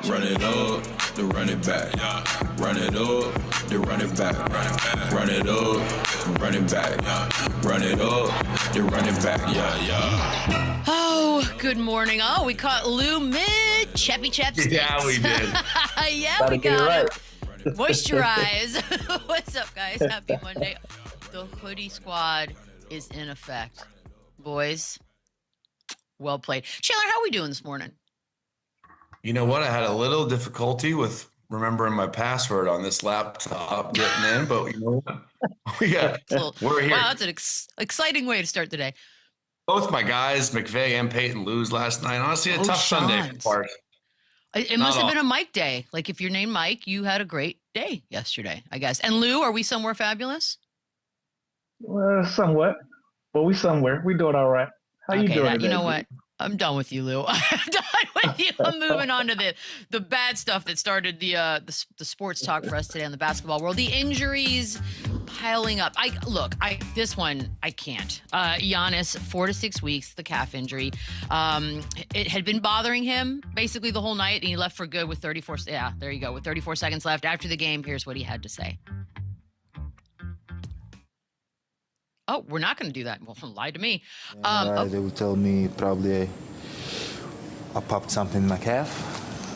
Run it up, then run it back. Run it up, then run it back. Run it up, run it back. Run it up, then run it back. Yeah. Oh, good morning. Oh, we caught Lou mid Chappy Chap Sticks. Yeah, we did. Yeah, we got it. Moisturize. What's up, guys? Happy Monday. The hoodie squad is in effect. Boys, well played. Chandler, how are we doing this morning? You know what? I had a little difficulty with remembering my password on this laptop getting in, but you know what? We're here. Wow, that's an exciting way to start the day. Both my guys, McVay and Peyton, lose last night. Honestly, a tough Sunday for Park. It must have been a Mike day. Like, if you're named Mike, you had a great day yesterday, I guess. And Lou, are we somewhere fabulous? Well, somewhat. But we somewhere. We doing all right. How you doing today? You know what? I'm done with you, Lou. I'm done with you. I'm moving on to the bad stuff that started the sports talk for us today in the basketball world. The injuries piling up. This one I can't. Giannis, 4 to 6 weeks, the calf injury. It had been bothering him basically the whole night, and he left for good with 34. Yeah, there you go. With 34 seconds left after the game, here's what he had to say. Oh, we're not going to do that. Well, lie to me. They will tell me probably I popped something in my calf,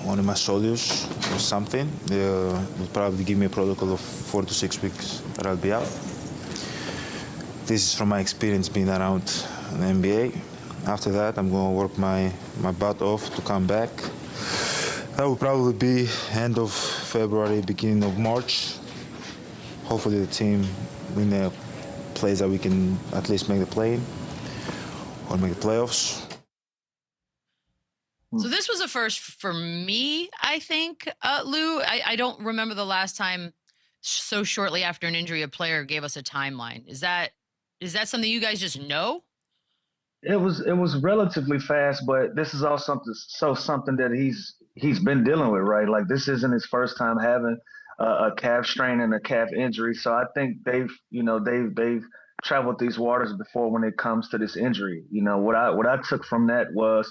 one of my shoulders or something. They will probably give me a protocol of 4 to 6 weeks that I'll be out. This is from my experience being around the NBA. After that, I'm going to work my butt off to come back. That will probably be end of February, beginning of March. Hopefully the team win the plays that we can at least make the play or make the playoffs. So this was a first for me, I think, Lou. I don't remember the last time so shortly after an injury a player gave us a timeline. Is that something you guys just know? It was relatively fast, but this is all something that he's been dealing with, right? Like, this isn't his first time having a calf strain and a calf injury. So I think they've traveled these waters before when it comes to this injury. You know, what I took from that was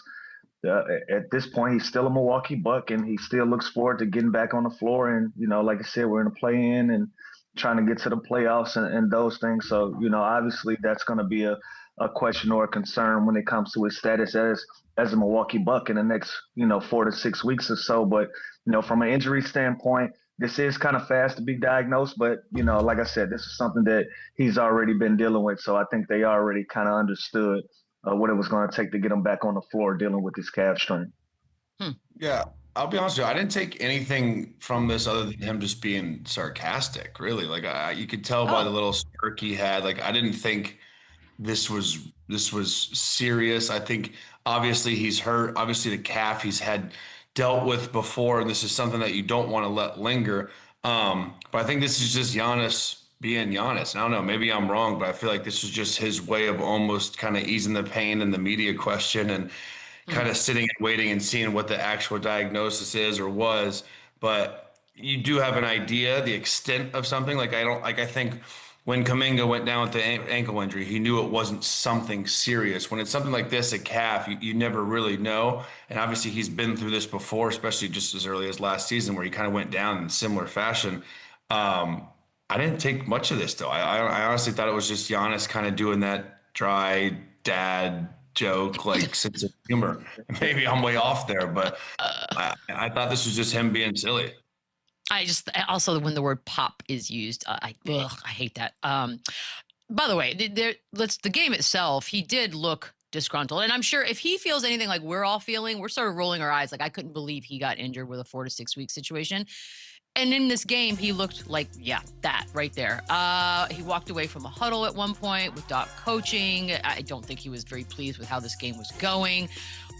at this point, he's still a Milwaukee Buck and he still looks forward to getting back on the floor. And, you know, like I said, we're in a play-in and trying to get to the playoffs and those things. So, you know, obviously that's going to be a question or a concern when it comes to his status as a Milwaukee Buck in the next, 4 to 6 weeks or so. But, from an injury standpoint, this is kind of fast to be diagnosed, but, like I said, this is something that he's already been dealing with. So I think they already kind of understood what it was going to take to get him back on the floor dealing with his calf strain. Yeah, I'll be honest with you. I didn't take anything from this other than him just being sarcastic, really. Like, you could tell by the little smirk he had. Like, I didn't think this was serious. I think obviously he's hurt. Obviously the calf he's had dealt with before, and this is something that you don't want to let linger. But I think this is just Giannis being Giannis. I don't know, maybe I'm wrong, but I feel like this was just his way of almost kind of easing the pain and the media question and kind of sitting and waiting and seeing what the actual diagnosis is or was. But you do have an idea, the extent of something. I think when Kuminga went down with the ankle injury, he knew it wasn't something serious. When it's something like this, a calf, you never really know. And obviously he's been through this before, especially just as early as last season where he kind of went down in similar fashion. I didn't take much of this, though. I honestly thought it was just Giannis kind of doing that dry dad joke, like sense of humor. Maybe I'm way off there, but I thought this was just him being silly. I also, when the word pop is used, I hate that. By the way, the game itself, he did look disgruntled. And I'm sure if he feels anything like we're all feeling, we're sort of rolling our eyes. Like, I couldn't believe he got injured with a 4 to 6 week situation. And in this game, he looked like, that right there. He walked away from a huddle at one point with Doc coaching. I don't think he was very pleased with how this game was going.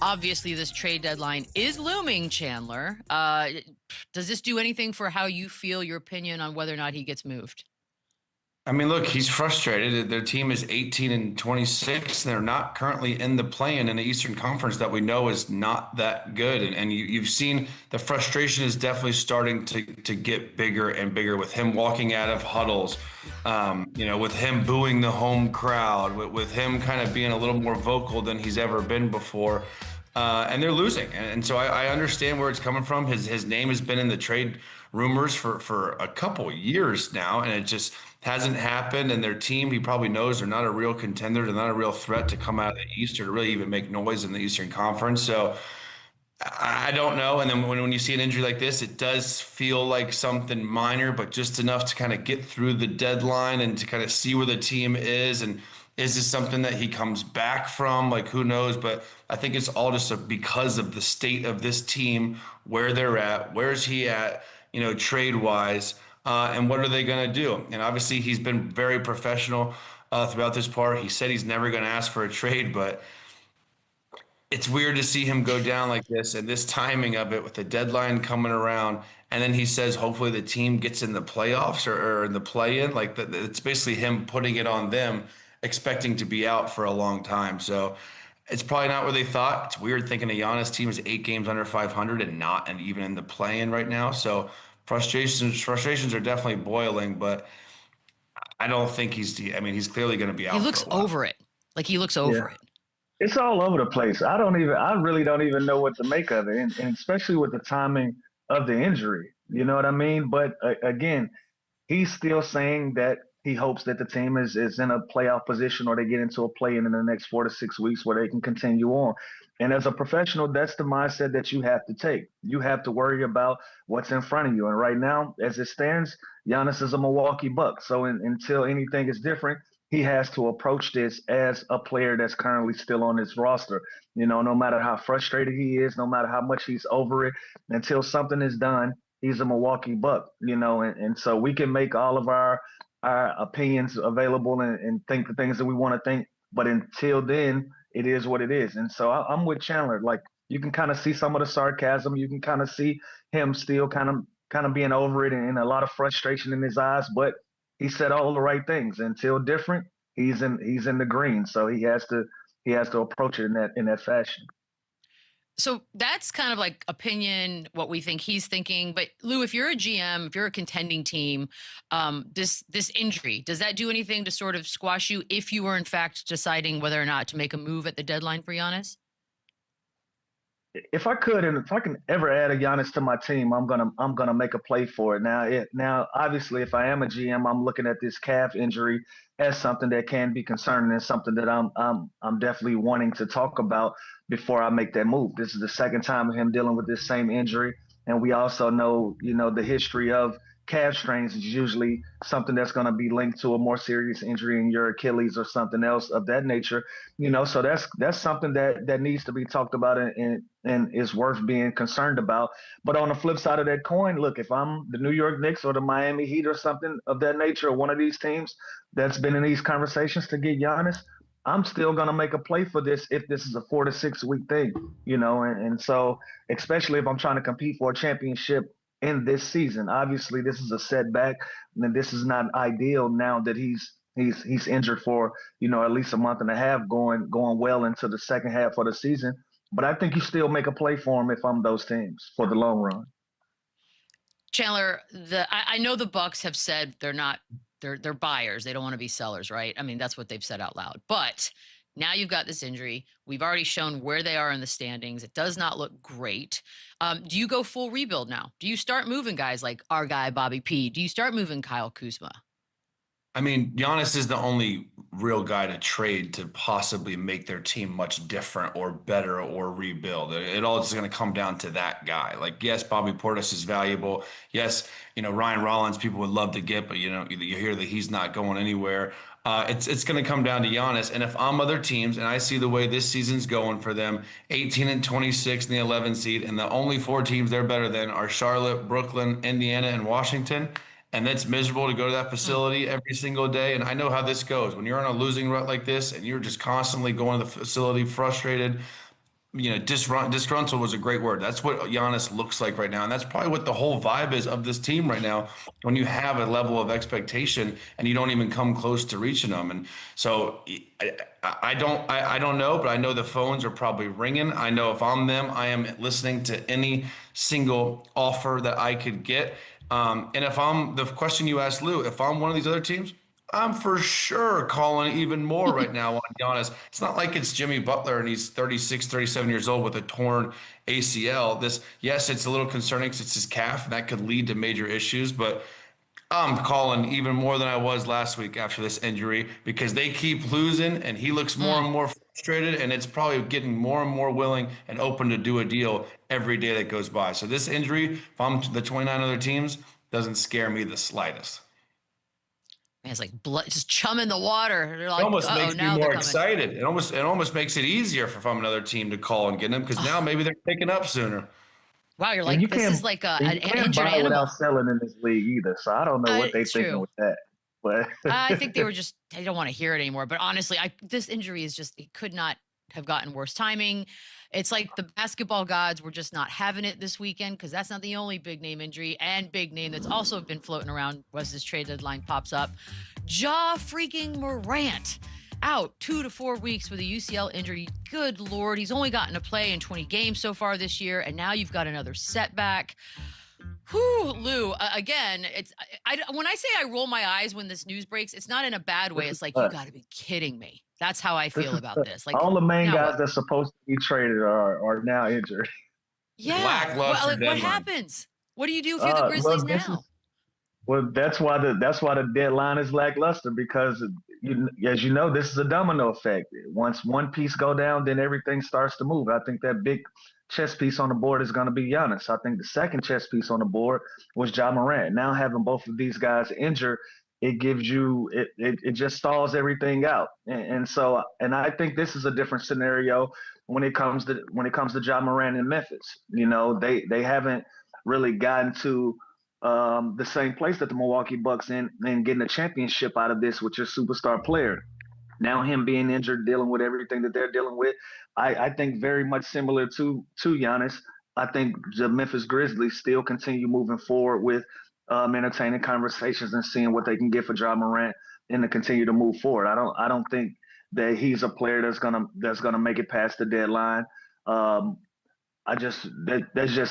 Obviously, this trade deadline is looming, Chandler. Does this do anything for how you feel, your opinion on whether or not he gets moved? I mean, look, he's frustrated. Their team is 18-26. They're not currently in the play-in in the Eastern Conference that we know is not that good. And you've seen the frustration is definitely starting to get bigger and bigger with him walking out of huddles, with him booing the home crowd, with him kind of being a little more vocal than he's ever been before. and they're losing. And so I understand where it's coming from. His name has been in the trade rumors for a couple years now, and it just hasn't happened. And their team, he probably knows they're not a real contender. They're not a real threat to come out of the East or to really even make noise in the Eastern Conference. So I don't know. And then when you see an injury like this, it does feel like something minor, but just enough to kind of get through the deadline and to kind of see where the team is. And is this something that he comes back from? Like, who knows? But I think it's all just because of the state of this team, where they're at, where's he at, trade wise, and what are they going to do? And obviously, he's been very professional throughout this part. He said he's never going to ask for a trade, but it's weird to see him go down like this and this timing of it with the deadline coming around. And then he says, hopefully the team gets in the playoffs or in the play-in. Like it's basically him putting it on them, expecting to be out for a long time. So it's probably not where they thought. It's weird thinking a Giannis team is 8 games under 500 and even in the play-in right now. So frustrations are definitely boiling, but I don't think he's clearly going to be out. He looks over it. Like he looks over it. It's all over the place. I really don't even know what to make of it. And especially with the timing of the injury, you know what I mean? But again, he's still saying that he hopes that the team is in a playoff position or they get into a play-in the next 4 to 6 weeks where they can continue on. And as a professional, that's the mindset that you have to take. You have to worry about what's in front of you. And right now, as it stands, Giannis is a Milwaukee Buck. So until anything is different, he has to approach this as a player that's currently still on his roster. No matter how frustrated he is, no matter how much he's over it, until something is done, he's a Milwaukee Buck, and so we can make all of our opinions available and think the things that we want to think. But until then, it is what it is. And so I'm with Chandler. Like, you can kind of see some of the sarcasm. You can kind of see him still kind of being over it and a lot of frustration in his eyes. But he said all the right things. Until different, he's in the green. So he has to approach it in that fashion. So that's kind of like opinion, what we think he's thinking. But Lou, if you're a GM, if you're a contending team, this injury, does that do anything to sort of squash you if you were in fact deciding whether or not to make a move at the deadline for Giannis? If I could, and if I can ever add a Giannis to my team, I'm gonna make a play for it. Now, obviously, if I am a GM, I'm looking at this calf injury as something that can be concerning and something that I'm definitely wanting to talk about before I make that move. This is the second time of him dealing with this same injury, and we also know, the history of calf strains is usually something that's going to be linked to a more serious injury in your Achilles or something else of that nature. So that's something that needs to be talked about and is worth being concerned about. But on the flip side of that coin, look, if I'm the New York Knicks or the Miami Heat or something of that nature, or one of these teams that's been in these conversations to get Giannis, I'm still going to make a play for this if this is a 4 to 6 week thing, and so especially if I'm trying to compete for a championship in this season. Obviously, this is a setback, and this is not ideal now that he's injured for at least a month and a half, going well into the second half of the season. But I think you still make a play for him if I'm those teams for the long run. Chandler, I know the Bucks have said they're buyers. They don't want to be sellers, right? I mean, that's what they've said out loud. But now you've got this injury. We've already shown where they are in the standings. It does not look great. Do you go full rebuild now? Do you start moving guys like our guy, Bobby P? Do you start moving Kyle Kuzma? I mean, Giannis is the only real guy to trade to possibly make their team much different or better or rebuild. It all is going to come down to that guy. Like, yes, Bobby Portis is valuable. Yes, Ryan Rollins, people would love to get, but you hear that he's not going anywhere. It's going to come down to Giannis. And if I'm other teams and I see the way this season's going for them, 18 and 26 in the 11 seed, and the only 4 teams they're better than are Charlotte, Brooklyn, Indiana, and Washington. And that's miserable to go to that facility every single day. And I know how this goes. When you're on a losing rut like this and you're just constantly going to the facility frustrated, disgruntled was a great word. That's what Giannis looks like right now. And that's probably what the whole vibe is of this team right now, when you have a level of expectation and you don't even come close to reaching them. And so I don't know, but I know the phones are probably ringing. I know if I'm them, I am listening to any single offer that I could get. And if I'm the question you asked, Lou, if I'm one of these other teams, I'm for sure calling even more right now on Giannis. It's not like it's Jimmy Butler and he's 36, 37 years old with a torn ACL. Yes, it's a little concerning because it's his calf and that could lead to major issues, but I'm calling even more than I was last week after this injury because they keep losing and he looks more and more frustrated and it's probably getting more and more willing and open to do a deal every day that goes by. So this injury, if I'm the 29 other teams, doesn't scare me the slightest. Man, it's like blood, just chum in the water. They're It like, almost oh, makes me now they're more coming. excited. It almost makes it easier if I'm another team to call and get them because now maybe they're picking up sooner. Wow, you're And like, this is like an you can't injured buy without animal. selling in this league either. So I don't know what they thinking True. with that. But I think they don't want to hear it anymore. But honestly, this injury is just, it could not have gotten worse timing. It's like the basketball gods were just not having it this weekend because that's not the only big name injury and big name that's also been floating around as this trade deadline pops up. Freaking Morant out 2 to 4 weeks with a UCL injury. Good Lord, he's only gotten to play in 20 games so far this year, and now you've got another setback. Whew, Lou, again, when I say I roll my eyes when this news breaks, it's not in a bad way. It's like, you got to be kidding me. That's how I feel about this. Like, all the main now guys what? that's supposed to be traded are now injured. Yeah. Lackluster What deadline. happens? What do you do if you're the Grizzlies now? That's why the deadline is lackluster because as you know, this is a domino effect. Once one piece go down, then everything starts to move. I think that big chess piece on the board is going to be Giannis. I think the second chess piece on the board was Ja Morant. Now having both of these guys injured, it gives you it just stalls everything out. And I think this is a different scenario when it comes to Ja Morant in Memphis. You know, they haven't really gotten to the same place that the Milwaukee Bucks in and getting a championship out of this with your superstar player. Now him being injured, dealing with everything that they're dealing with, I think very much similar to Giannis. I think the Memphis Grizzlies still continue moving forward with entertaining conversations and seeing what they can get for Ja Morant and to continue to move forward. I don't think that he's a player that's gonna make it past the deadline. Um, that's just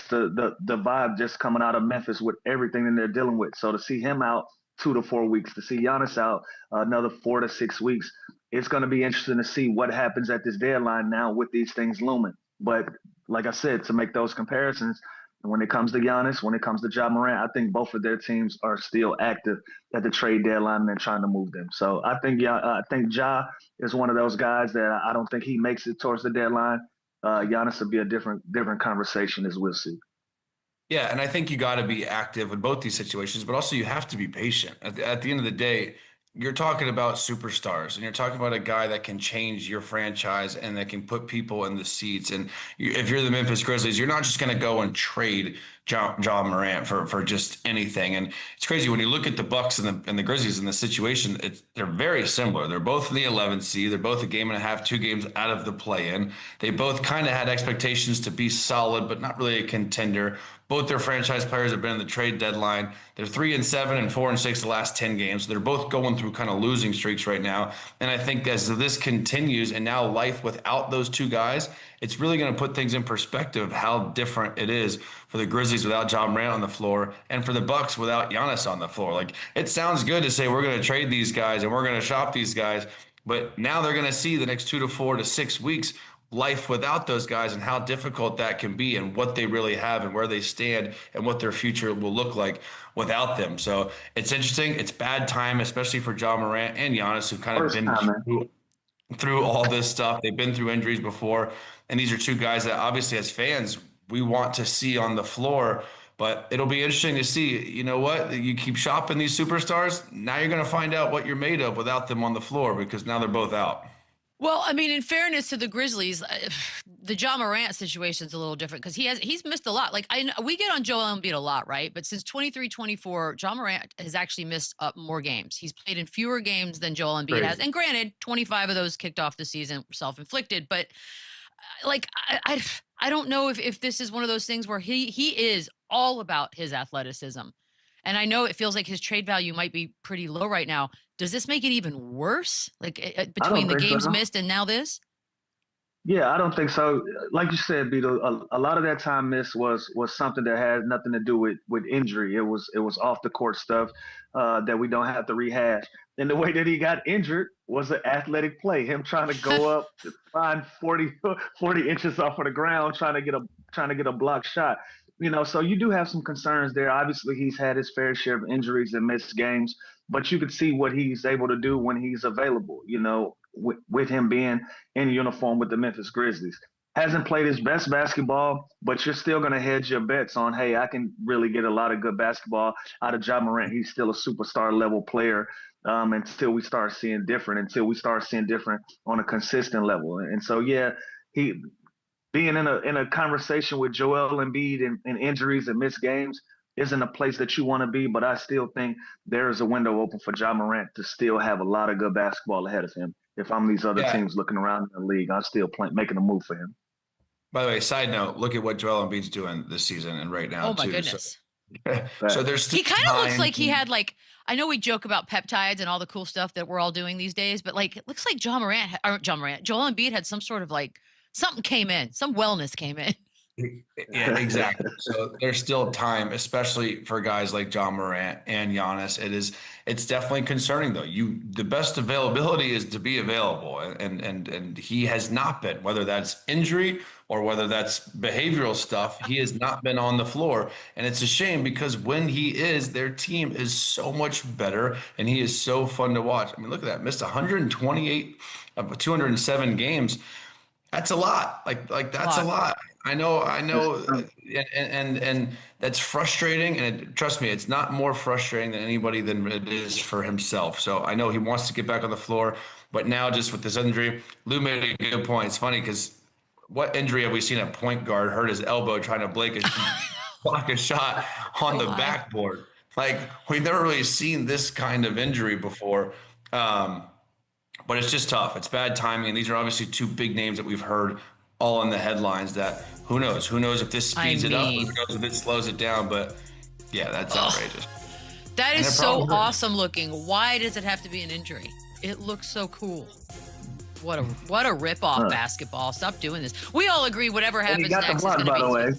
the vibe just coming out of Memphis with everything that they're dealing with. So to see him out 2 to 4 weeks, to see Giannis out another 4 to 6 weeks, it's going to be interesting to see what happens at this deadline now with these things looming. But like I said, to make those comparisons, when it comes to Giannis, when it comes to Ja Morant, I think both of their teams are still active at the trade deadline and they're trying to move them. So I think Ja is one of those guys that I don't think he makes it towards the deadline. Giannis will be a different conversation, as we'll see. Yeah, and I think you got to be active in both these situations, but also you have to be patient. At the end of the day, you're talking about superstars, and you're talking about a guy that can change your franchise and that can put people in the seats. And if you're the Memphis Grizzlies, you're not just going to go and trade John Morant for just anything. And it's crazy when you look at the Bucks and the Grizzlies in this situation. They're very similar. They're both in the 11th seed. They're both a game and a half, 2 games out of the play-in. They both kind of had expectations to be solid, but not really a contender. Both their franchise players have been in the trade deadline. They're 3-7 and 4-6 the last 10 games. They're both going through kind of losing streaks right now. And I think as this continues and now life without those two guys, it's really going to put things in perspective how different it is for the Grizzlies without Ja Morant on the floor and for the Bucks without Giannis on the floor. Like, it sounds good to say we're going to trade these guys and we're going to shop these guys, but now they're going to see the next 2 to 4 to 6 weeks life without those guys and how difficult that can be and what they really have and where they stand and what their future will look like without them. So it's interesting. It's bad time, especially for Ja Morant and Giannis, who've kind of been through all this stuff. They've been through injuries before. And these are two guys that obviously as fans, we want to see on the floor. But it'll be interesting to see, you know what, you keep shopping these superstars. Now you're going to find out what you're made of without them on the floor because now they're both out. Well, I mean, in fairness to the Grizzlies, the Ja Morant situation is a little different because he's missed a lot. Like, we get on Joel Embiid a lot, right? But since 23-24, Ja Morant has actually missed more games. He's played in fewer games than Joel Embiid has. And granted, 25 of those kicked off the season were self-inflicted. But like, I don't know if this is one of those things where he is all about his athleticism. And I know it feels like his trade value might be pretty low right now. Does this make it even worse? Like between the games missed and now this? Yeah, I don't think so. Like you said, Beetle, a lot of that time missed was something that had nothing to do with injury. It was off the court stuff that we don't have to rehash. And the way that he got injured was an athletic play. Him trying to go up, find 40 inches off of the ground, trying to get a block shot. So you do have some concerns there. Obviously, he's had his fair share of injuries and missed games, but you could see what he's able to do when he's available. With him being in uniform with the Memphis Grizzlies. Hasn't played his best basketball, but you're still going to hedge your bets on, hey, I can really get a lot of good basketball out of Ja Morant. He's still a superstar level player until we start seeing different on a consistent level. And so, yeah, he being in a conversation with Joel Embiid and injuries and missed games isn't a place that you want to be, but I still think there is a window open for Ja Morant to still have a lot of good basketball ahead of him. If I'm these other teams looking around in the league, I'm still making a move for him. By the way, side note, look at what Joel Embiid's doing this season and right now. Oh my goodness. So there's he kind of looks like he had I know we joke about peptides and all the cool stuff that we're all doing these days, but it looks like Joel Embiid had some sort of something came in, some wellness came in. Yeah, exactly. So there's still time, especially for guys like Ja Morant and Giannis. It's definitely concerning though. The best availability is to be available, and he has not been, whether that's injury or whether that's behavioral stuff. He has not been on the floor, and it's a shame because when he is, their team is so much better, and he is so fun to watch. I mean, look at that, missed 128 of 207 games. That's a lot. That's a lot. I know, and that's frustrating. And trust me, it's not more frustrating than anybody than it is for himself. So I know he wants to get back on the floor, but now just with this injury, Lou made a good point. It's funny because what injury have we seen a point guard hurt his elbow trying to block a shot on the backboard? We've never really seen this kind of injury before. But it's just tough. It's bad timing. And these are obviously two big names that we've heard all in the headlines that who knows? Who knows if this speeds it up? Who knows if it slows it down? But yeah, that's outrageous. That is so awesome looking. Why does it have to be an injury? It looks so cool. What a rip-off basketball. Stop doing this. We all agree whatever happens next is going to be. By the way.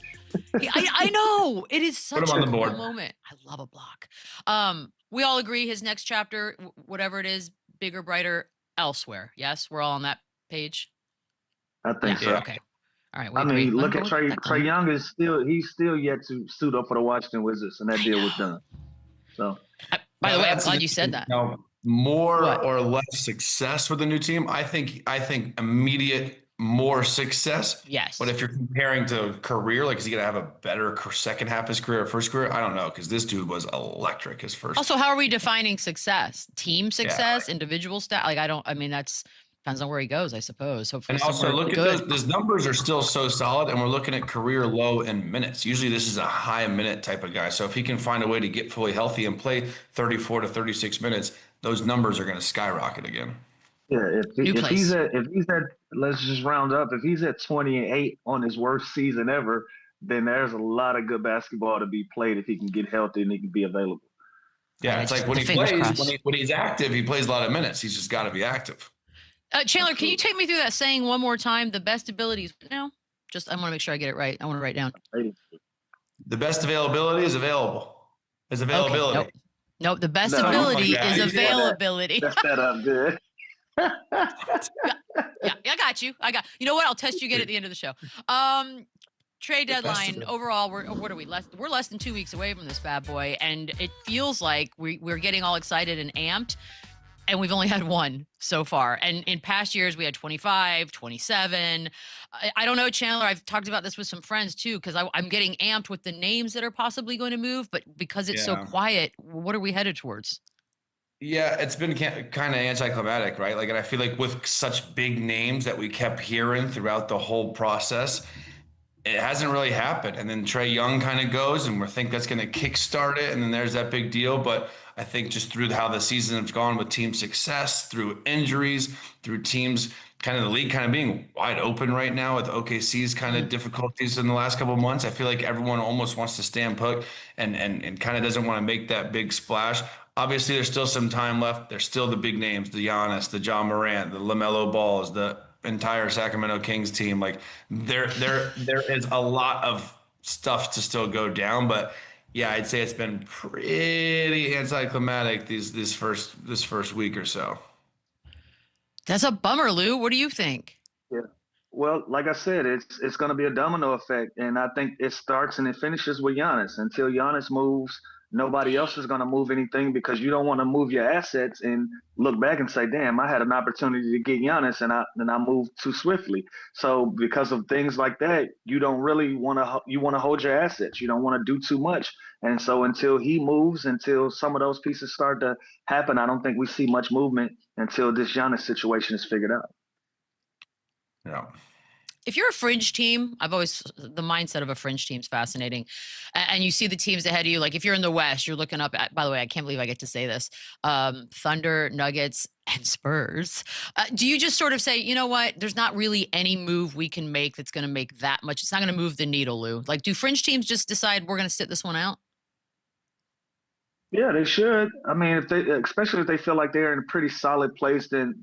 I know. It is such a cool moment. I love a block. We all agree his next chapter, whatever it is, bigger, brighter, elsewhere. Yes, we're all on that page. I think so. Okay. All right. I mean, look at Trae Young he's still yet to suit up for the Washington Wizards, and that deal was done. So, by the way, I'm glad you said that. More or less success with the new team. I think immediate more success. Yes. But if you're comparing to career, is he gonna have a better second half of his career or first career? I don't know, because this dude was electric his first. Also, how are we defining success? Team success, individual stat? That's depends on where he goes, I suppose. Hopefully, and also look at those numbers are still so solid, and we're looking at career low in minutes. Usually, this is a high minute type of guy. So if he can find a way to get fully healthy and play 34 to 36 minutes, those numbers are going to skyrocket again. Yeah, if he's at let's just round up. If he's at 28 on his worst season ever, then there's a lot of good basketball to be played if he can get healthy and he can be available. Yeah, it's like when he plays, when he's active, he plays a lot of minutes. He's just got to be active. Chandler, can you take me through that saying one more time? The best abilities now? I want to make sure I get it right. I want to write down. The best availability is available. Is availability. Okay, nope. The best ability is availability. That's that up good. Yeah, I got you. You know what? I'll test you again at the end of the show. Trade deadline overall. What are we? We're less than 2 weeks away from this bad boy, and it feels like we're getting all excited and amped. And we've only had one so far. And in past years, we had 25, 27. I don't know, Chandler. I've talked about this with some friends, too, because I'm getting amped with the names that are possibly going to move. But because it's so quiet, what are we headed towards? Yeah, it's been kind of anticlimactic, right? And I feel like with such big names that we kept hearing throughout the whole process, it hasn't really happened. And then Trae Young kind of goes, and we think that's going to kickstart it. And then there's that big deal. But I think just through how the season has gone with team success, through injuries, through teams, kind of the league kind of being wide open right now with OKC's kind of difficulties in the last couple of months, I feel like everyone almost wants to stand put and kind of doesn't want to make that big splash. Obviously, there's still some time left. There's still the big names, the Giannis, the Ja Morant, the LaMelo Balls, the entire Sacramento Kings team. Like there is a lot of stuff to still go down, but yeah, I'd say it's been pretty anticlimactic this first week or so. That's a bummer, Lou. What do you think? Yeah. Well, like I said, it's going to be a domino effect, and I think it starts and it finishes with Giannis. Until Giannis moves, nobody else is going to move anything because you don't want to move your assets and look back and say, "Damn, I had an opportunity to get Giannis, and I moved too swiftly." So because of things like that, you don't really want to. You want to hold your assets. You don't want to do too much. And so until he moves, until some of those pieces start to happen, I don't think we see much movement until this Giannis situation is figured out. Yeah. If you're a fringe team, the mindset of a fringe team is fascinating. And you see the teams ahead of you. Like if you're in the West, you're looking up at, by the way, I can't believe I get to say this, Thunder, Nuggets, and Spurs. Do you just sort of say, you know what, there's not really any move we can make that's going to make that much. It's not going to move the needle, Lou. Like, do fringe teams just decide we're going to sit this one out? Yeah, they should. I mean, especially if they feel like they're in a pretty solid place than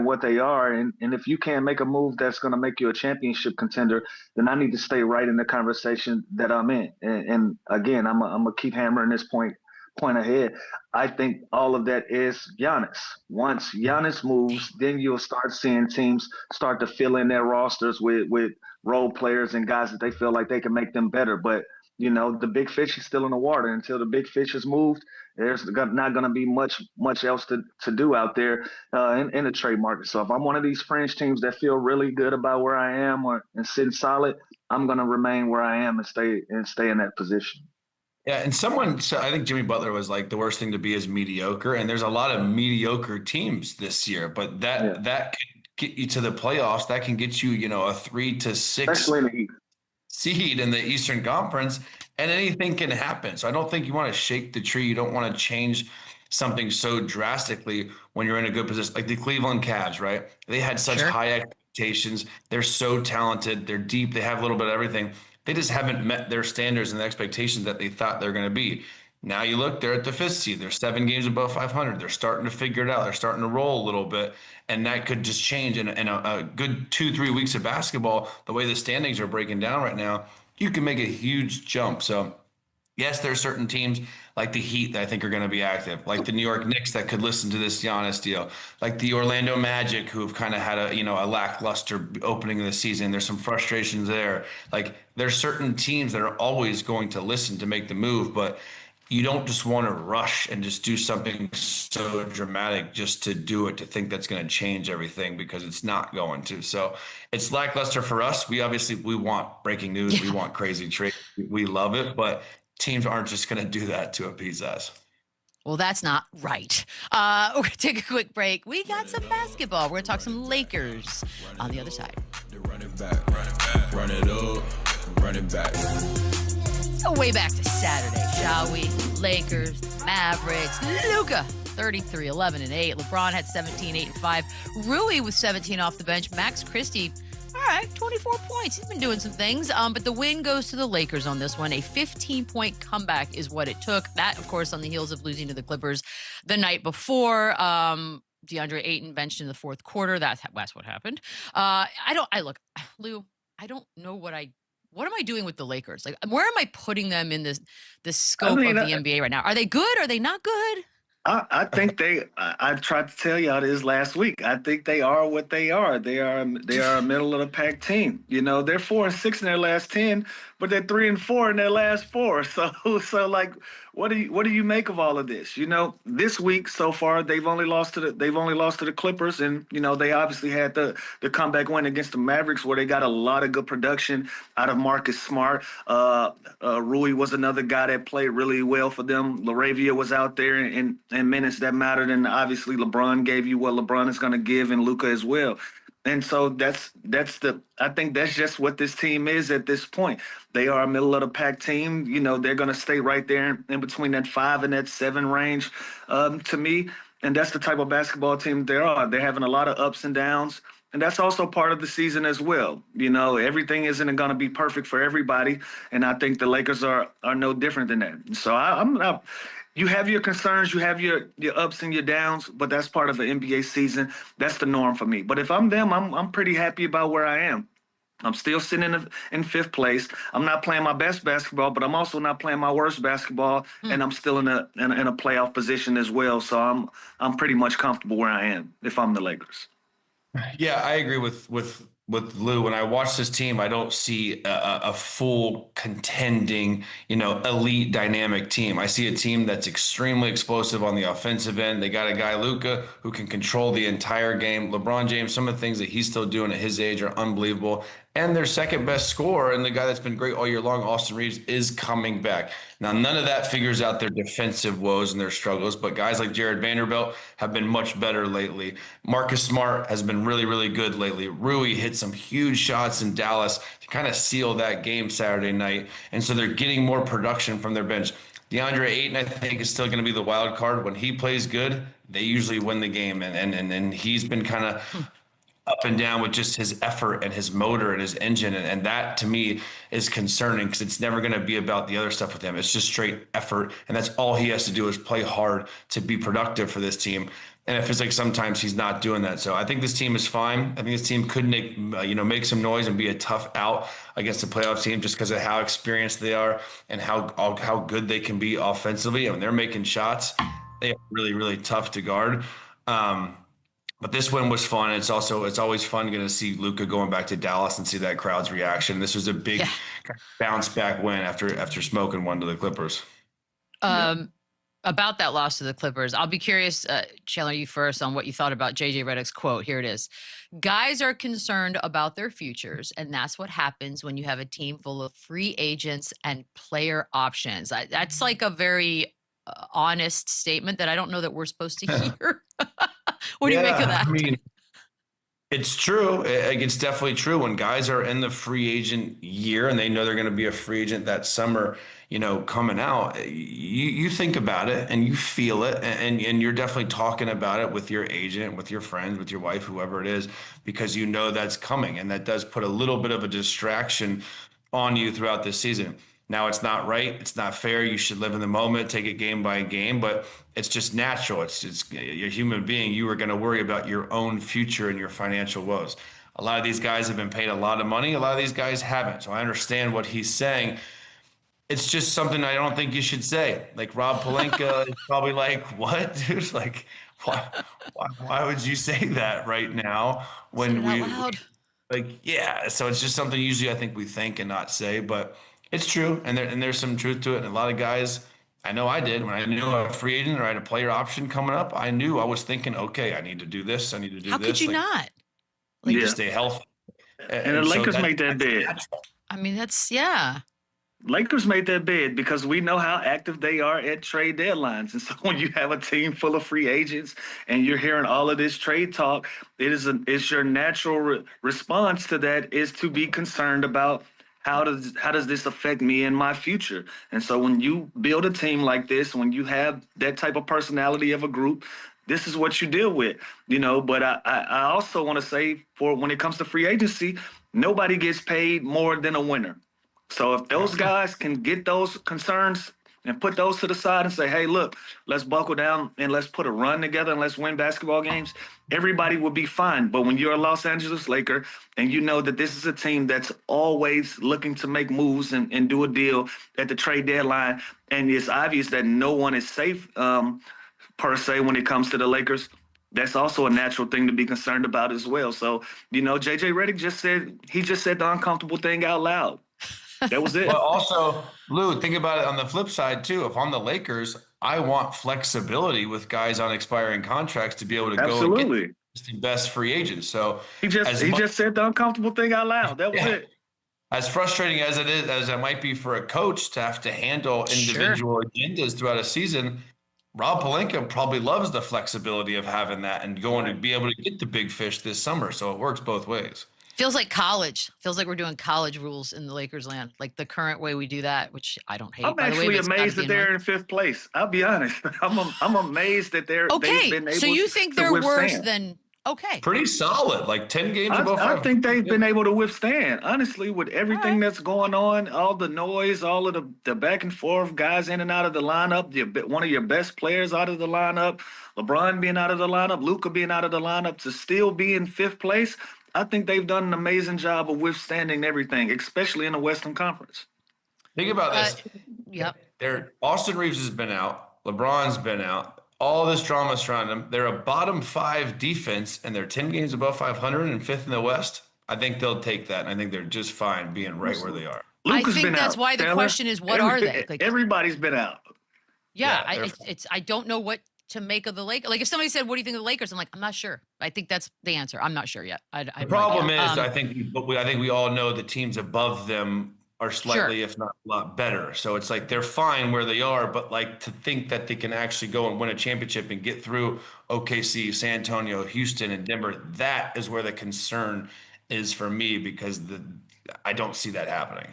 what they are, and if you can't make a move that's going to make you a championship contender, then I need to stay right in the conversation that I'm in. And again, I'm gonna keep hammering this point ahead. I think all of that is Giannis. Once Giannis moves, then you'll start seeing teams start to fill in their rosters with role players and guys that they feel like they can make them better. But the big fish is still in the water. Until the big fish is moved, there's not going to be much else to do out there in the trade market. So if I'm one of these fringe teams that feel really good about where I am and sitting solid, I'm going to remain where I am and stay in that position. Yeah, and I think Jimmy Butler was like the worst thing to be is mediocre, and there's a lot of mediocre teams this year, but that can get you to the playoffs. That can get you, a 3 to 6. Especially in the East. Seed in the Eastern Conference, and anything can happen. So I don't think you want to shake the tree. You don't want to change something so drastically when you're in a good position. Like the Cleveland Cavs, right? They had such high expectations. They're so talented. They're deep. They have a little bit of everything. They just haven't met their standards and the expectations that they thought they're going to be. Now you look, they're at the 5th seed. They're 7 games above 500. They're starting to figure it out. They're starting to roll a little bit. And that could just change in a good 2-3 weeks of basketball. The way the standings are breaking down right now, you can make a huge jump. So, yes, there are certain teams like the Heat that I think are going to be active, like the New York Knicks that could listen to this Giannis deal, like the Orlando Magic who have kind of had a lackluster opening of the season. There's some frustrations there. Like there's certain teams that are always going to listen to make the move, but you don't just want to rush and just do something so dramatic just to do it, to think that's going to change everything, because it's not going to. So it's lackluster for us. We want breaking news. We want crazy trade. We love it, but teams aren't just going to do that to appease us. Well, that's not right. We're going to take a quick break. We got some basketball. We're going to talk some Lakers on the other side. Run it back, run it up, run it back. So way back to Saturday, shall we? Lakers, Mavericks, Luka, 33, 11, and 8. LeBron had 17, 8, and 5. Rui with 17 off the bench. Max Christie, all right, 24 points. He's been doing some things. But the win goes to the Lakers on this one. A 15-point comeback is what it took. That, of course, on the heels of losing to the Clippers the night before. DeAndre Ayton benched in the fourth quarter. That's what happened. Lou, I don't know what am I doing with the Lakers? Like, where am I putting them in the scope of the NBA right now? Are they good? Are they not good? I think I tried to tell y'all this last week. I think they are what they are. They are a middle of the pack team. They're 4-6 in their last 10, but they're 3-4 in their last 4. So like, what do you make of all of this? This week so far they've only lost to the Clippers, and they obviously had the comeback win against the Mavericks where they got a lot of good production out of Marcus Smart. Rui was another guy that played really well for them. LaRavia was out there in minutes that mattered, and obviously LeBron gave you what LeBron is going to give, and Luka as well. And so I think that's just what this team is at this point. They are a middle of the pack team. They're going to stay right there in between that 5 and that 7 range to me. And that's the type of basketball team they are. They're having a lot of ups and downs. And that's also part of the season as well. Everything isn't going to be perfect for everybody. And I think the Lakers are no different than that. So I'm not. You have your concerns, you have your ups and your downs, but that's part of the NBA season. That's the norm for me. But if I'm them, I'm pretty happy about where I am. I'm still sitting in fifth place. I'm not playing my best basketball, but I'm also not playing my worst basketball, and I'm still in a playoff position as well. So I'm pretty much comfortable where I am if I'm the Lakers. Yeah, I agree with Lou. When I watch this team, I don't see a full contending, elite dynamic team. I see a team that's extremely explosive on the offensive end. They got a guy, Luka, who can control the entire game. LeBron James, some of the things that he's still doing at his age are unbelievable. And their second best scorer, and the guy that's been great all year long, Austin Reeves, is coming back. Now, none of that figures out their defensive woes and their struggles, but guys like Jared Vanderbilt have been much better lately. Marcus Smart has been really, really good lately. Rui hit some huge shots in Dallas to kind of seal that game Saturday night, and so they're getting more production from their bench. DeAndre Ayton, I think, is still going to be the wild card. When he plays good, they usually win the game, and he's been kind of up and down with just his effort and his motor and his engine. And that to me is concerning because it's never going to be about the other stuff with him. It's just straight effort. And that's all he has to do is play hard to be productive for this team. And it feels like sometimes he's not doing that. So I think this team is fine. I think this team could make some noise and be a tough out against the playoff team just because of how experienced they are and how good they can be offensively. And when they're making shots, they are really, really tough to guard. But this win was fun. It's always fun going to see Luka going back to Dallas and see that crowd's reaction. This was a big bounce back win after smoking one to the Clippers. About that loss to the Clippers, I'll be curious, Chandler, you first, on what you thought about JJ Redick's quote. Here it is. Guys are concerned about their futures, and that's what happens when you have a team full of free agents and player options. That's like a very honest statement that I don't know that we're supposed to hear. What do you make of that? I mean, it's true. It's definitely true. When guys are in the free agent year and they know they're going to be a free agent that summer, coming out, you think about it and you feel it, and you're definitely talking about it with your agent, with your friends, with your wife, whoever it is, because you know that's coming, and that does put a little bit of a distraction on you throughout this season. Now, it's not right. It's not fair. You should live in the moment, take it game by game, but it's just natural. It's you're a human being. You are going to worry about your own future and your financial woes. A lot of these guys have been paid a lot of money. A lot of these guys haven't. So I understand what he's saying. It's just something I don't think you should say. Like Rob Pelinka is probably like, what, dude? Like, why would you say that right now when so it's just something usually I think we think and not say, but it's true, and there's some truth to it. And a lot of guys, I know I did, when I knew a free agent or I had a player option coming up, I was thinking, okay, I need to do this. I need to do this. How could you not? To stay healthy. And the Lakers make that bid. I mean, Lakers made that bid because we know how active they are at trade deadlines. And so when you have a team full of free agents and you're hearing all of this trade talk, it's your natural response to that is to be concerned about how does this affect me and my future? And so when you build a team like this, when you have that type of personality of a group, this is what you deal with, But I also want to say, for when it comes to free agency, nobody gets paid more than a winner. So if those guys can get those concerns and put those to the side and say, hey, look, let's buckle down and let's put a run together and let's win basketball games, everybody will be fine. But when you're a Los Angeles Laker and you know that this is a team that's always looking to make moves and do a deal at the trade deadline, and it's obvious that no one is safe per se when it comes to the Lakers, that's also a natural thing to be concerned about as well. So, JJ Redick just said the uncomfortable thing out loud. That was it. But also, Lou, think about it on the flip side, too. If I'm the Lakers, I want flexibility with guys on expiring contracts to be able to go and get the best free agents. So he just said the uncomfortable thing out loud. That was it. As frustrating as it might be for a coach to have to handle individual agendas throughout a season, Rob Pelinka probably loves the flexibility of having that and going to be able to get the big fish this summer. So it works both ways. Feels like college. Feels like we're doing college rules in the Lakers land, like the current way we do that, which I don't hate. I'm actually amazed that they're in fifth place. I'll be honest. I'm amazed that they've been able. So you think they're worse than? Okay. Pretty solid, like 10 games above I 500. think they've been able to withstand, honestly, with everything right. that's going on, all the noise, all of the back and forth, guys in and out of the lineup, one of your best players out of the lineup, LeBron being out of the lineup, Luka being out of the lineup, to still be in 5th place. I think they've done an amazing job of withstanding everything, especially in the Western Conference. Think about this. Yep. Austin Reeves has been out. LeBron's been out. All this drama surrounding them. They're a bottom 5 defense, and they're 10 games above 500 and 5th in the West. I think they'll take that, and I think they're just fine being right where they are. Luka's I think that's out, why the Taylor. question is, what are they? Like, Everybody's been out. yeah, they're I don't know what to make of the Lakers. Like, if somebody said, "What do you think of the Lakers?" I'm like, I'm not sure. I think that's the answer. I'm not sure yet. The problem is, I think we all know the teams above them are slightly, if not a lot better. So it's like they're fine where they are, but like to think that they can actually go and win a championship and get through OKC, San Antonio, Houston, and Denver, that is where the concern is for me, because I don't see that happening.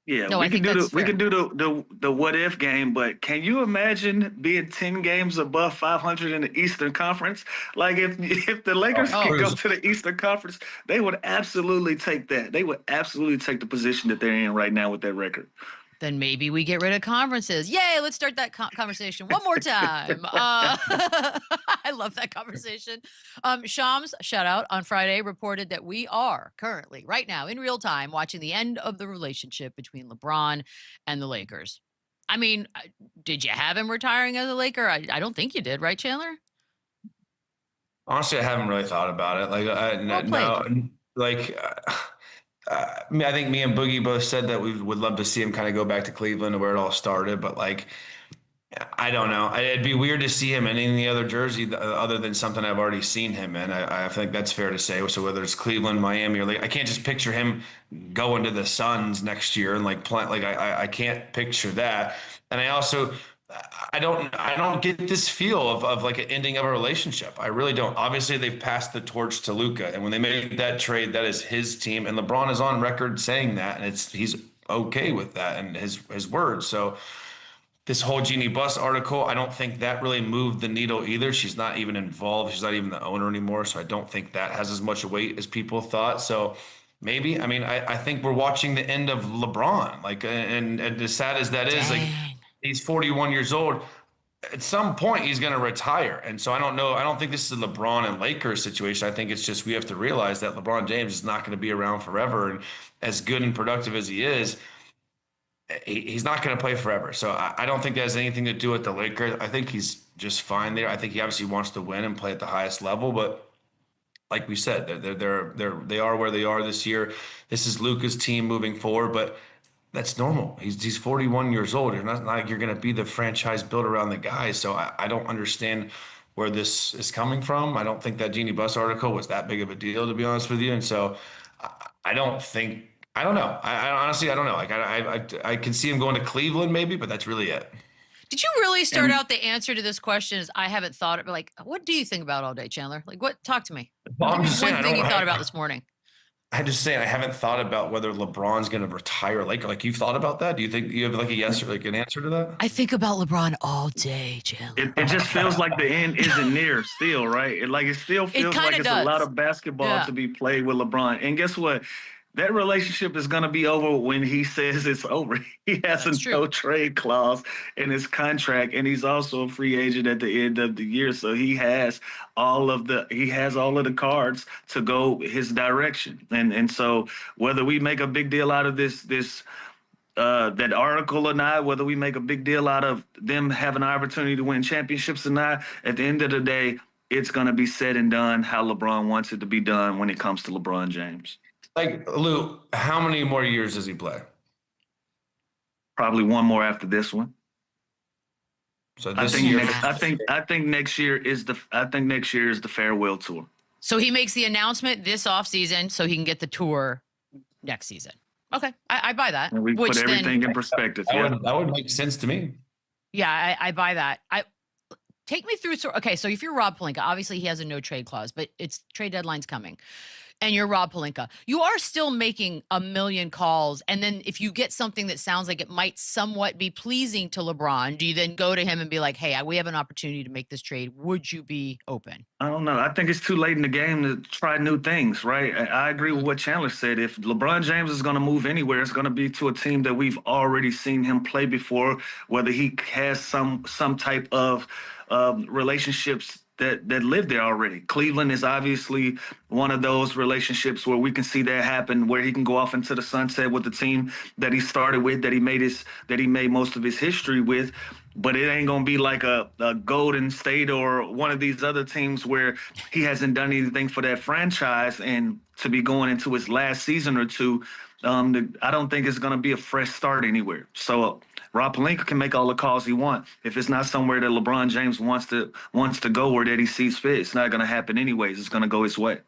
Yeah, No, we can do the what if game, but can you imagine being 10 games above 500 in the Eastern Conference? Like if the Lakers could go to the Eastern Conference, they would absolutely take that. They would absolutely take the position that they're in right now with that record. Then maybe we get rid of conferences. Yay, let's start that conversation one more time. I love that conversation. Shams, shout out, on Friday reported that we are currently, right now, in real time, watching the end of the relationship between LeBron and the Lakers. I mean, did you have him retiring as a Laker? I don't think you did, right, Chandler? Honestly, I haven't really thought about it. I think me and Boogie both said that we would love to see him kind of go back to Cleveland, where it all started. But like, I don't know. It'd be weird to see him in any other jersey other than something I've already seen him in. I think that's fair to say. So whether it's Cleveland, Miami, or like, I can't just picture him going to the Suns next year and like playing. Like I can't picture that. And I don't get this feel of like an ending of a relationship. I really don't. Obviously, they've passed the torch to Luka, and when they made that trade, that is his team, and LeBron is on record saying that, and he's okay with that and his words. So this whole Jeannie Buss article, I don't think that really moved the needle either. She's not even involved. She's not even the owner anymore, so I don't think that has as much weight as people thought. So maybe, I mean, I think we're watching the end of LeBron. Like, and as sad as that is, like, he's 41 years old. At some point, he's going to retire. And so I don't know. I don't think this is a LeBron and Lakers situation. I think it's just we have to realize that LeBron James is not going to be around forever. And as good and productive as he is, he's not going to play forever. So I don't think that has anything to do with the Lakers. I think he's just fine there. I think he obviously wants to win and play at the highest level. But like we said, they are where they are this year. This is Luka's team moving forward. But that's normal. He's 41 years old. You're not like you're going to be the franchise built around the guy. So I don't understand where this is coming from. I don't think that Jeannie Buss article was that big of a deal, to be honest with you. And so I don't know. I honestly, I don't know. Like I can see him going to Cleveland maybe, but that's really it. Did you really start out the answer to this question as I haven't thought of? Like, what do you think about all day, Chandler? Like, talk to me. Well, I'm just saying, one thing you thought about this morning. I'm just saying I haven't thought about whether LeBron's going to retire. Like you've thought about that? Do you think you have like a yes or like an answer to that? I think about LeBron all day, Chandler. It just feels like the end isn't near still, right? It still feels like it's a lot of basketball to be played with LeBron. And guess what? That relationship is going to be over when he says it's over. He has a no trade clause in his contract, and he's also a free agent at the end of the year. So he has all of the cards to go his direction. And so whether we make a big deal out of that article or not, whether we make a big deal out of them having an opportunity to win championships or not, at the end of the day, it's going to be said and done how LeBron wants it to be done when it comes to LeBron James. Like, Lou, how many more years does he play? Probably one more after this one. So I think next year is the farewell tour. So he makes the announcement this offseason so he can get the tour next season. Okay, I buy that. And we put everything in perspective. That would make sense to me. Yeah, I buy that. Take me through. So if you're Rob Pelinka, obviously he has a no trade clause, but it's trade deadline's coming. and you're Rob Pelinka, you are still making a million calls. And then if you get something that sounds like it might somewhat be pleasing to LeBron, do you then go to him and be like, hey, we have an opportunity to make this trade. Would you be open? I don't know. I think it's too late in the game to try new things, right? I agree with what Chandler said. If LeBron James is going to move anywhere, it's going to be to a team that we've already seen him play before, whether he has some type of relationships that live there already. Cleveland is obviously one of those relationships where we can see that happen, where he can go off into the sunset with the team that he started with, that he made most of his history with. But it ain't gonna be like a Golden State or one of these other teams where he hasn't done anything for that franchise, and to be going into his last season or two, I don't think it's gonna be a fresh start anywhere. So Rob Pelinka can make all the calls he wants. If it's not somewhere that LeBron James wants to go or that he sees fit, it's not gonna happen anyways. It's gonna go his way.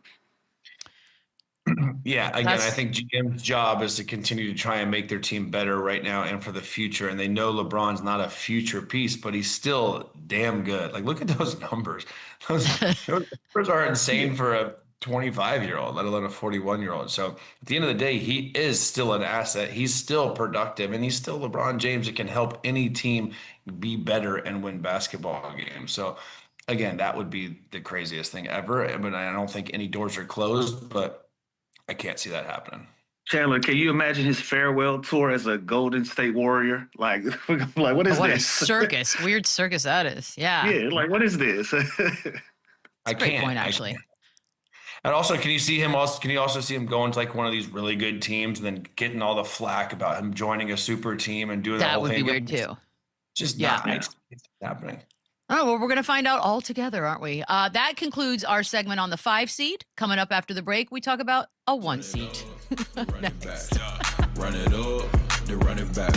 Yeah, again, I think GM's job is to continue to try and make their team better right now and for the future. And they know LeBron's not a future piece, but he's still damn good. Like, look at those numbers. Those numbers are insane for a 25-year-old, let alone a 41-year-old. So at the end of the day, he is still an asset. He's still productive, and he's still LeBron James that can help any team be better and win basketball games. So again, that would be the craziest thing ever. I mean, I don't think any doors are closed, but I can't see that happening. Chandler, can you imagine his farewell tour as a Golden State Warrior? Like what is what this? A circus, weird circus that is. Yeah. Yeah, like what is this? I great point, actually. And also, can you also see him going to like one of these really good teams and then getting all the flack about him joining a super team and doing that whole thing? That would be weird too. Just not it's happening. Oh, well, we're going to find out all together, aren't we? That concludes our segment on the 5 seed. Coming up after the break, we talk about a 1 seed. Next. Run it up, then run it back.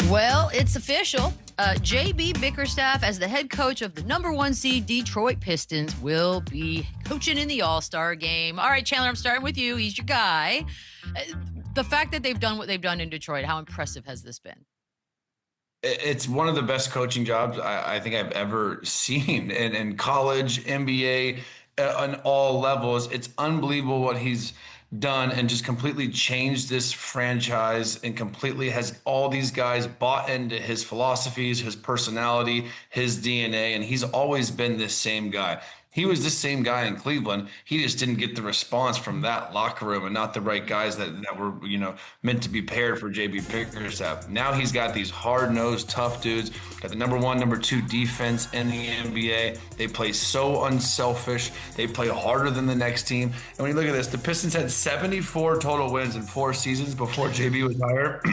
Well, it's official. JB Bickerstaff, as the head coach of the number 1 seed Detroit Pistons, will be coaching in the All-Star game. All right, Chandler, I'm starting with you. He's your guy. The fact that they've done what they've done in Detroit, how impressive has this been? It's one of the best coaching jobs I think I've ever seen in college, NBA, on all levels. It's unbelievable what he's done and just completely changed this franchise and completely has all these guys bought into his philosophies, his personality, his DNA, and he's always been this same guy. He was the same guy in Cleveland. He just didn't get the response from that locker room and not the right guys that were, meant to be paired for JB Bickerstaff. Now he's got these hard-nosed, tough dudes, got the number 1, number 2 defense in the NBA. They play so unselfish. They play harder than the next team. And when you look at this, the Pistons had 74 total wins in 4 seasons before JB was hired.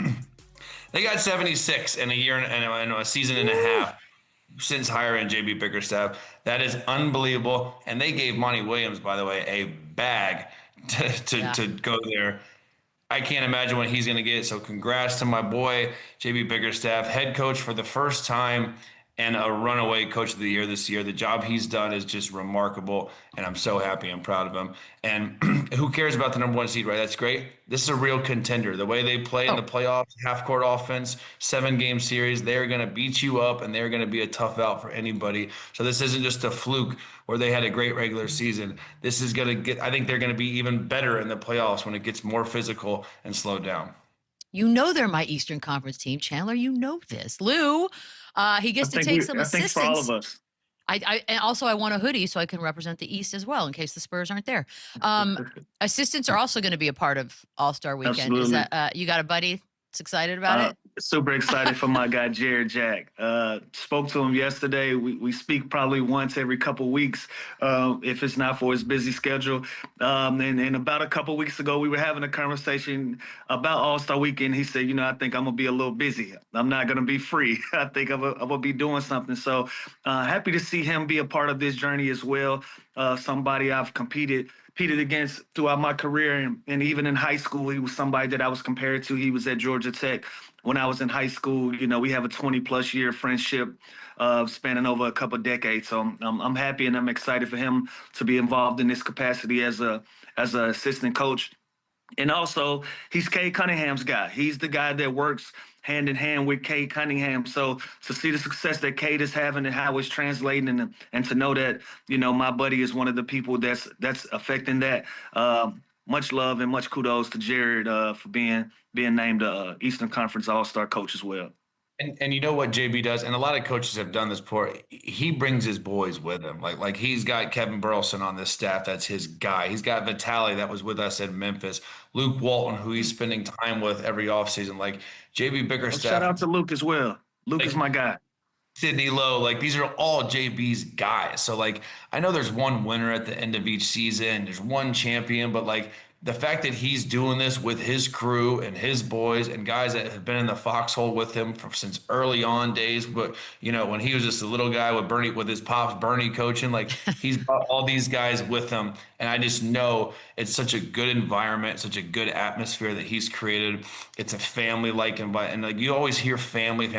They got 76 in a year and a season and a half since hiring JB Bickerstaff. That is unbelievable. And they gave Monty Williams, by the way, a bag to go there. I can't imagine what he's going to get. So congrats to my boy, JB Bickerstaff, head coach for the first time and a runaway coach of the year this year. The job he's done is just remarkable, and I'm so happy and proud of him. And who cares about the number 1 seed, right? That's great. This is a real contender. The way they play in the playoffs, half-court offense, 7-game series, they're going to beat you up, and they're going to be a tough out for anybody. So this isn't just a fluke where they had a great regular season. This is going to get – I think they're going to be even better in the playoffs when it gets more physical and slowed down. You know they're my Eastern Conference team, Chandler. You know this. Lou, he gets to take some assistance. I think for all of us. And also I want a hoodie so I can represent the East as well in case the Spurs aren't there. Assistants are also going to be a part of All-Star Weekend. Absolutely. Is that you got a buddy that's excited about it? Super excited for my guy, Jared Jack. Spoke to him yesterday. We speak probably once every couple weeks if it's not for his busy schedule. And about a couple weeks ago, we were having a conversation about All-Star Weekend. He said, I think I'm going to be a little busy. I'm not going to be free. I think I'm going to be doing something. So happy to see him be a part of this journey as well. Somebody I've competed against throughout my career. And even in high school, he was somebody that I was compared to. He was at Georgia Tech when I was in high school. We have a 20-plus year friendship spanning over a couple of decades. So I'm happy and I'm excited for him to be involved in this capacity as a assistant coach. And also, he's Cade Cunningham's guy. He's the guy that works hand in hand with Cade Cunningham. So to see the success that Cade is having and how it's translating, and to know that, my buddy is one of the people that's affecting that. Much love and much kudos to Jared for being named Eastern Conference All-Star coach as well. And you know what JB does, and a lot of coaches have done this before. He brings his boys with him. Like he's got Kevin Burleson on this staff. That's his guy. He's got Vitale that was with us in Memphis. Luke Walton, who he's spending time with every offseason. Like JB Bickerstaff. Shout out to Luke as well. Luke is my guy. Sidney Lowe, like these are all JB's guys. So like I know there's one winner at the end of each season. There's one champion, but like the fact that he's doing this with his crew and his boys and guys that have been in the foxhole with him since early on days, but when he was just a little guy with his pops, Bernie coaching, like he's brought all these guys with him. And I just know it's such a good environment, such a good atmosphere that he's created. It's a family-like environment. And like you always hear family.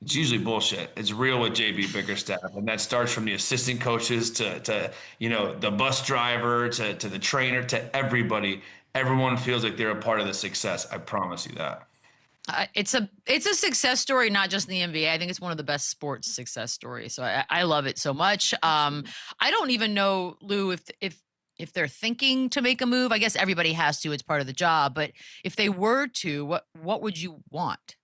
It's usually bullshit. It's real with JB Bickerstaff, and that starts from the assistant coaches to the bus driver to the trainer to everybody. Everyone feels like they're a part of the success. I promise you that. It's a success story, not just in the NBA. I think it's one of the best sports success stories. So I love it so much. I don't even know, Lou, if they're thinking to make a move. I guess everybody has to. It's part of the job. But if they were to, what would you want?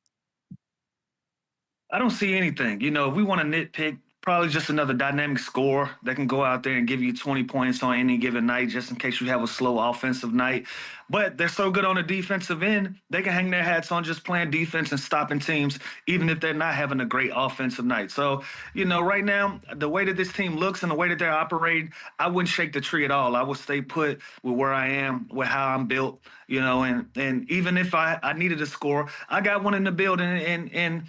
I don't see anything. If we want to nitpick, probably just another dynamic scorer that can go out there and give you 20 points on any given night, just in case you have a slow offensive night. But they're so good on the defensive end, they can hang their hats on just playing defense and stopping teams, even if they're not having a great offensive night. So, right now, the way that this team looks and the way that they're operating, I wouldn't shake the tree at all. I would stay put with where I am, with how I'm built, and even if I needed a score, I got one in the building and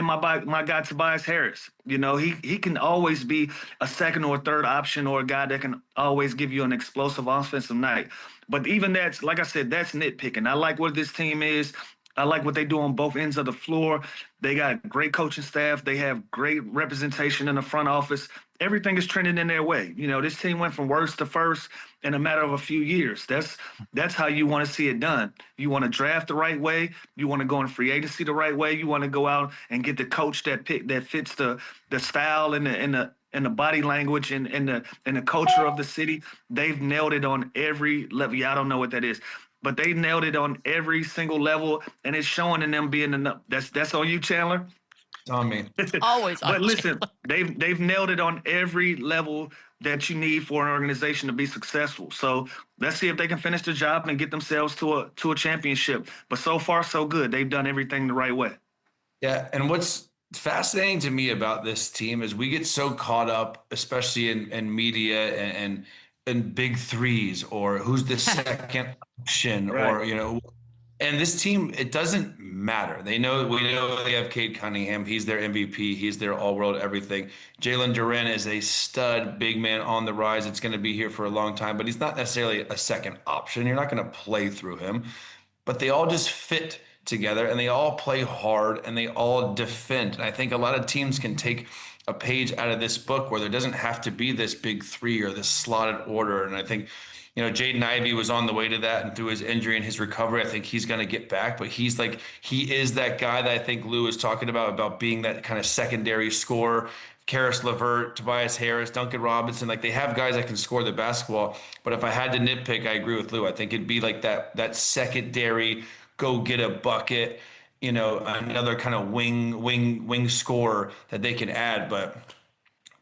my guy Tobias Harris. He can always be a second or third option, or a guy that can always give you an explosive offensive night. But even that's, like I said, that's nitpicking. I like what this team is. I like what they do on both ends of the floor. They got great coaching staff. They have great representation in the front office. Everything is trending in their way. This team went from worst to first in a matter of a few years. That's how you want to see it done. You want to draft the right way. You want to go in free agency the right way. You want to go out and get the coach that fits the style and the body language and the culture of the city. They've nailed it on every level. Yeah, I don't know what that is, but they nailed it on every single level, and it's showing in them being enough. That's on you, Chandler. It's on me. Always on But listen, Chandler. they've nailed it on every level that you need for an organization to be successful. So let's see if they can finish the job and get themselves to a championship. But so far, so good. They've done everything the right way. Yeah, and what's fascinating to me about this team is we get so caught up, especially in media and big threes, or who's the second option, Right. or and this team, it doesn't matter. We know they have Cade Cunningham. He's their MVP. He's their all-world everything. Jalen Duren is a stud big man on the rise. It's going to be here for a long time, but he's not necessarily a second option. You're not going to play through him, but they all just fit together, and they all play hard, and they all defend. And I think a lot of teams can take a page out of this book where there doesn't have to be this big three or this slotted order. And I think, Jaden Ivey was on the way to that, and through his injury and his recovery, I think he's going to get back. But he is that guy that I think Lou is talking about being that kind of secondary scorer. Karis LeVert, Tobias Harris, Duncan Robinson, like they have guys that can score the basketball. But if I had to nitpick, I agree with Lou. I think it'd be like that secondary, go get a bucket, another kind of wing scorer that they can add. But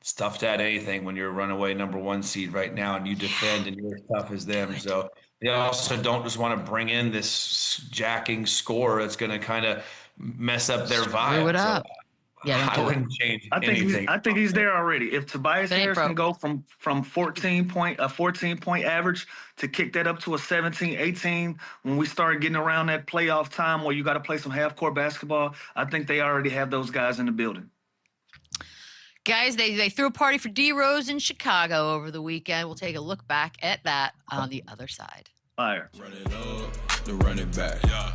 it's tough to add anything when you're a runaway number one seed right now and you defend and you're as tough as them. So they also don't just want to bring in this jacking score that's going to kind of mess up their vibe. Screw it up. Yeah, I wouldn't change anything. I think he's there already. If Tobias Harris can go from 14 point average to kick that up to a 17, 18, when we start getting around that playoff time where you got to play some half court basketball, I think they already have those guys in the building. Guys, they threw a party for D-Rose in Chicago over the weekend. We'll take a look back at that on the other side. Fire. Run it up, the running back. Yeah.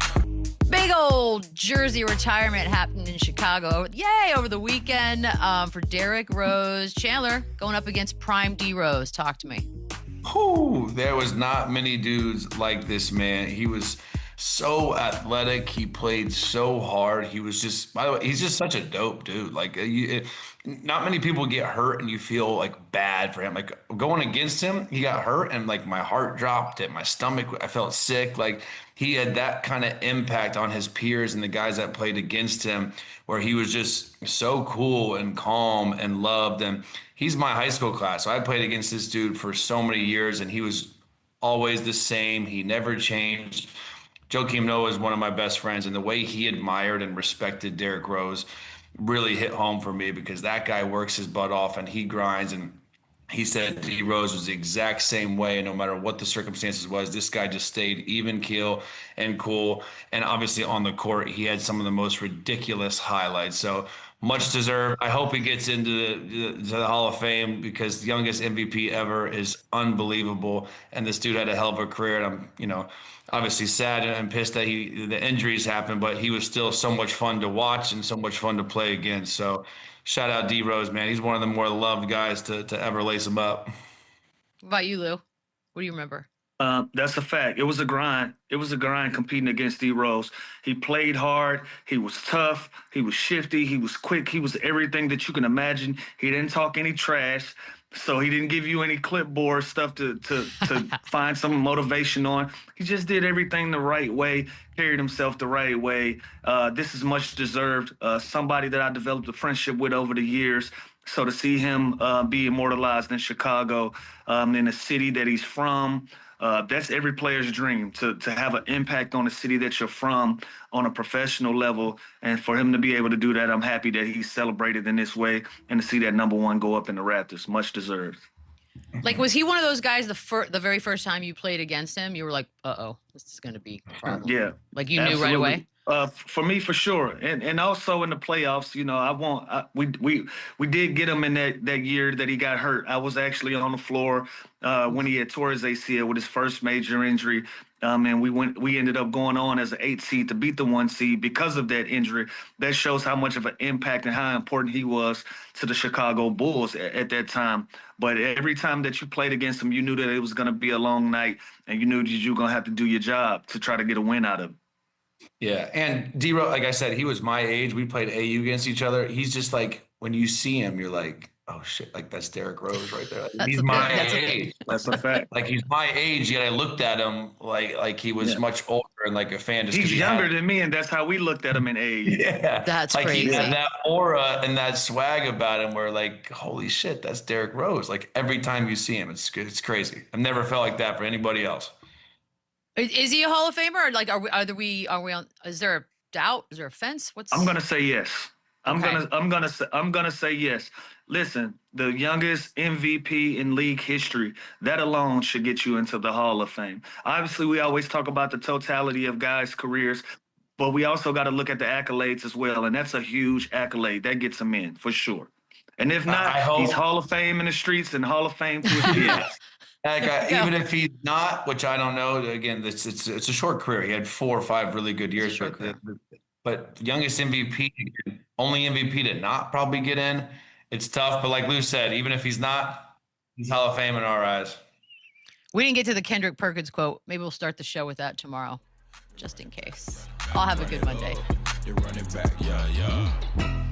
Big old jersey retirement happened in Chicago. Yay, over the weekend for Derrick Rose. Chandler going up against Prime D-Rose. Talk to me. Whew, there was not many dudes like this man. He was so athletic. He played so hard. He was just, by the way, he's just such a dope dude. Like, not many people get hurt and you feel like bad for him. Like going against him, he got hurt and like my heart dropped at my stomach. I felt sick. Like he had that kind of impact on his peers and the guys that played against him, where he was just so cool and calm and loved. And he's my high school class. So I played against this dude for so many years and he was always the same. He never changed. Joakim Noah is one of my best friends, and the way he admired and respected Derrick Rose really hit home for me, because that guy works his butt off and he grinds. And he said D Rose was the exact same way, no matter what the circumstances was. This guy just stayed even keel and cool. And obviously on the court, he had some of the most ridiculous highlights. So much deserved. I hope he gets into the Hall of Fame, because the youngest MVP ever is unbelievable. And this dude had a hell of a career. And I'm, obviously sad and pissed that the injuries happened, but he was still so much fun to watch and so much fun to play against. So shout out D Rose, man. He's one of the more loved guys to ever lace him up. What about you, Lou? What do you remember? That's a fact. It was a grind. It was a grind competing against D Rose. He played hard. He was tough. He was shifty. He was quick. He was everything that you can imagine. He didn't talk any trash. So he didn't give you any clipboard stuff to find some motivation on. He just did everything the right way, carried himself the right way. This is much deserved. Somebody that I developed a friendship with over the years. So to see him be immortalized in Chicago, in a city that he's from, that's every player's dream, to have an impact on the city that you're from on a professional level. And for him to be able to do that, I'm happy that he's celebrated in this way, and to see that #1 go up in the Raptors. Much deserved. Like, was he one of those guys the very first time you played against him, you were like, uh-oh, this is going to be a problem? Yeah. Like you knew right away? For me, for sure. And also in the playoffs, we did get him in that year that he got hurt. I was actually on the floor when he had tore his ACL with his first major injury. And we ended up going on as an 8 seed to beat the 1 seed because of that injury. That shows how much of an impact and how important he was to the Chicago Bulls at that time. But every time that you played against him, you knew that it was going to be a long night, and you knew that you were going to have to do your job to try to get a win out of it. Yeah, and D-Rose, like I said, he was my age. We played AU against each other. He's just like, when you see him, you're like, oh shit, like that's Derrick Rose right there. Like, he's my age. That's a fact. Like he's my age, yet I looked at him like he was much older and like a fan. He's younger than me, and that's how we looked at him in age. Yeah, that's like crazy. He had that aura and that swag about him. Where like, holy shit, that's Derrick Rose. Like every time you see him, it's crazy. I've never felt like that for anybody else. Is he a Hall of Famer? Or like, are we on? Is there a doubt? Is there a fence? I'm gonna say yes. I'm gonna say yes. Listen, the youngest MVP in league history, that alone should get you into the Hall of Fame. Obviously, we always talk about the totality of guys' careers, but we also got to look at the accolades as well, and that's a huge accolade. That gets him in for sure. And if not, he's Hall of Fame in the streets and Hall of Fame to his peers. Even if he's not, which I don't know, again, it's a short career. He had 4 or 5 really good years, but youngest MVP, only MVP to not probably get in. It's tough, but like Lou said, even if he's not, he's Hall of Fame in our eyes. We didn't get to the Kendrick Perkins quote. Maybe we'll start the show with that tomorrow, just in case. I'll have a good Monday. They're running back, yeah.